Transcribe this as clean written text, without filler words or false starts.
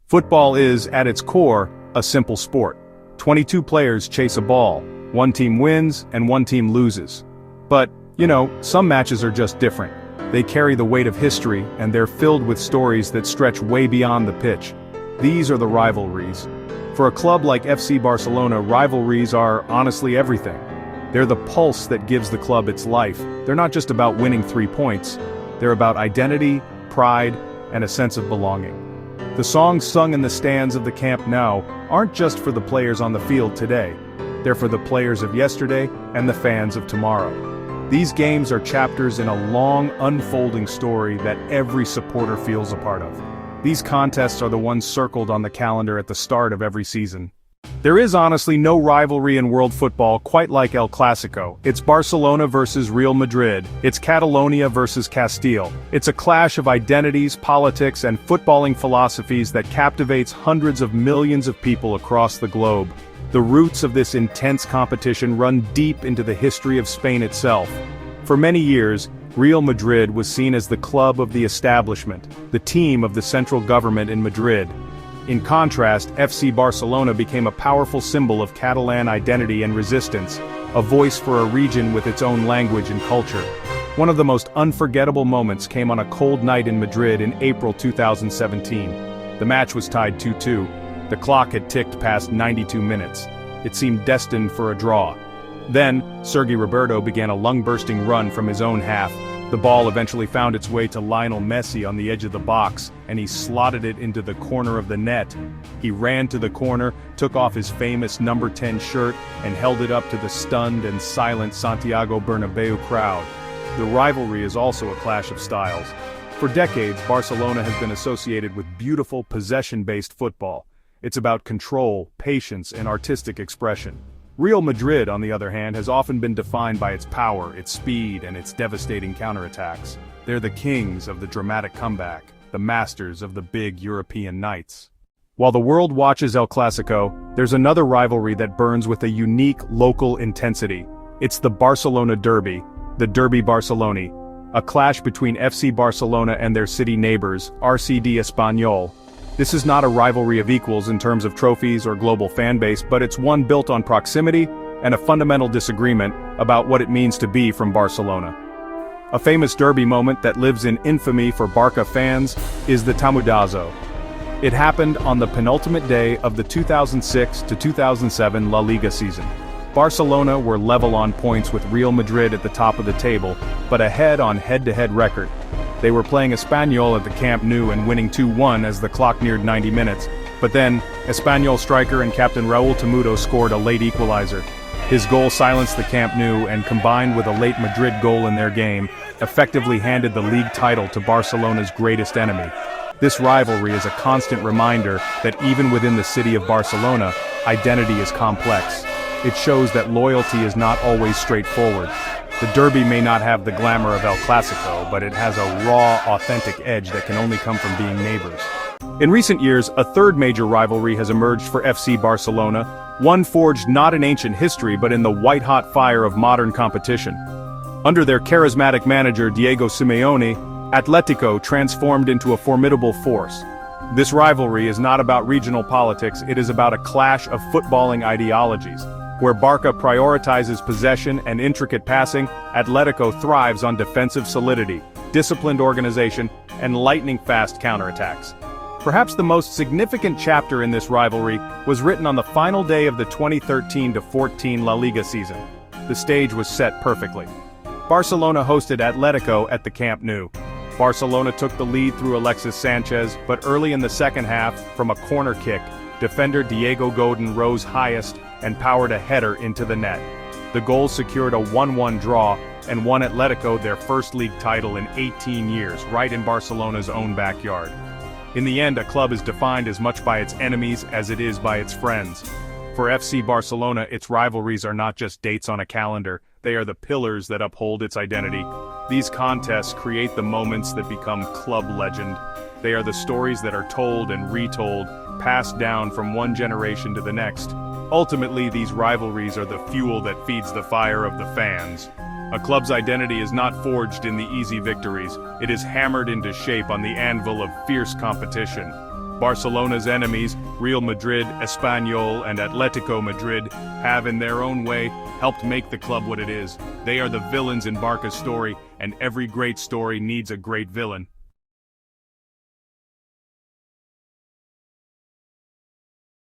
Football is, at its core, a simple sport. 22 players chase a ball, one team wins and one team loses. But, some matches are just different. They carry the weight of history and they're filled with stories that stretch way beyond the pitch. These are the rivalries. For a club like FC Barcelona, rivalries are honestly everything. They're the pulse that gives the club its life. They're not just about winning 3 points. They're about identity, pride, and a sense of belonging. The songs sung in the stands of the CampNou aren't just for the players on the field today. They're for the players of yesterday and the fans of tomorrow. These games are chapters in a long, unfolding story that every supporter feels a part of. These contests are the ones circled on the calendar at the start of every season. There is honestly no rivalry in world football quite like ElClasico. It's Barcelona versus Real Madrid. It's Catalonia versus Castile. It's a clash of identities, politics, and footballing philosophies that captivates hundreds of millions of people across the globe. The roots of this intense competition run deep into the history of Spain itself. For many years, Real Madrid was seen as the club of the establishment, the team of the central government in Madrid. In contrast, FC Barcelona became a powerful symbol of Catalan identity and resistance, a voice for a region with its own language and culture. One of the most unforgettable moments came on a cold night in Madrid in April 2017. The match was tied 2-2. The clock had ticked past 92 minutes. It seemed destined for a draw. Then, Sergi Roberto began a lung-bursting run from his own half. The ball eventually found its way to LionelMessi on the edge of the box, and he slotted it into the corner of the net. He ran to the corner, took off his famous number 10 shirt, and held it up to the stunned and silent SantiagoBernabeu crowd. The rivalry is also a clash of styles. For decades, Barcelona has been associated with beautiful, possession-based football. It's about control, patience, and artistic expression. Real Madrid, on the other hand, has often been defined by its power, its speed, and its devastating counterattacks. They're the kings of the dramatic comeback, the masters of the big European nights. While the world watches ElClasico, there's another rivalry that burns with a unique local intensity. It's the Barcelona Derby, the Derby Barcelona, a clash between FC Barcelona and their city neighbors, RCD Espanyol. This is not a rivalry of equals in terms of trophies or global fan base, but it's one built on proximity and a fundamental disagreement about what it means to be from Barcelona. A famous derby moment that lives in infamy for Barca fans is the Tamudazo. It happened on the penultimate day of the 2006 to 2007 La Liga season. Barcelona were level on points with Real Madrid at the top of the table, but ahead on head-to-head record. They were playing Espanyol at the CampNou and winning 2-1 as the clock neared 90 minutes. But then, Espanyol striker and captain Raúl Temudo scored a late equalizer. His goal silenced the CampNou and, combined with a late Madrid goal in their game, effectively handed the league title to Barcelona's greatest enemy. This rivalry is a constant reminder that even within the city of Barcelona, identity is complex. It shows that loyalty is not always straightforward. The derby may not have the glamour of ElClasico, but it has a raw, authentic edge that can only come from being neighbors. In recent years, a third major rivalry has emerged for FC Barcelona, one forged not in ancient history but in the white-hot fire of modern competition. Under their charismatic manager Diego Simeone, Atletico transformed into a formidable force. This rivalry is not about regional politics, it is about a clash of footballing ideologies. Where Barca prioritizes possession and intricate passing, Atletico thrives on defensive solidity, disciplined organization, and lightning-fast counterattacks. Perhaps the most significant chapter in this rivalry was written on the final day of the 2013-14 La Liga season. The stage was set perfectly. Barcelona hosted Atletico at the CampNou. Barcelona took the lead through Alexis Sanchez, but early in the second half, from a corner kick, defender Diego Godin rose highest and powered a header into the net. The goal secured a 1-1 draw and won Atletico their first league title in 18 years, right in Barcelona's own backyard. In the end, a club is defined as much by its enemies as it is by its friends. For FC Barcelona, its rivalries are not just dates on a calendar, they are the pillars that uphold its identity. These contests create the moments that become club legend. They are the stories that are told and retold, passed down from one generation to the next. Ultimately, these rivalries are the fuel that feeds the fire of the fans. A club's identity is not forged in the easy victories, it is hammered into shape on the anvil of fierce competition. Barcelona's enemies, Real Madrid, Espanyol, and Atletico Madrid, have in their own way helped make the club what it is. They are the villains in Barca's story, and every great story needs a great villain.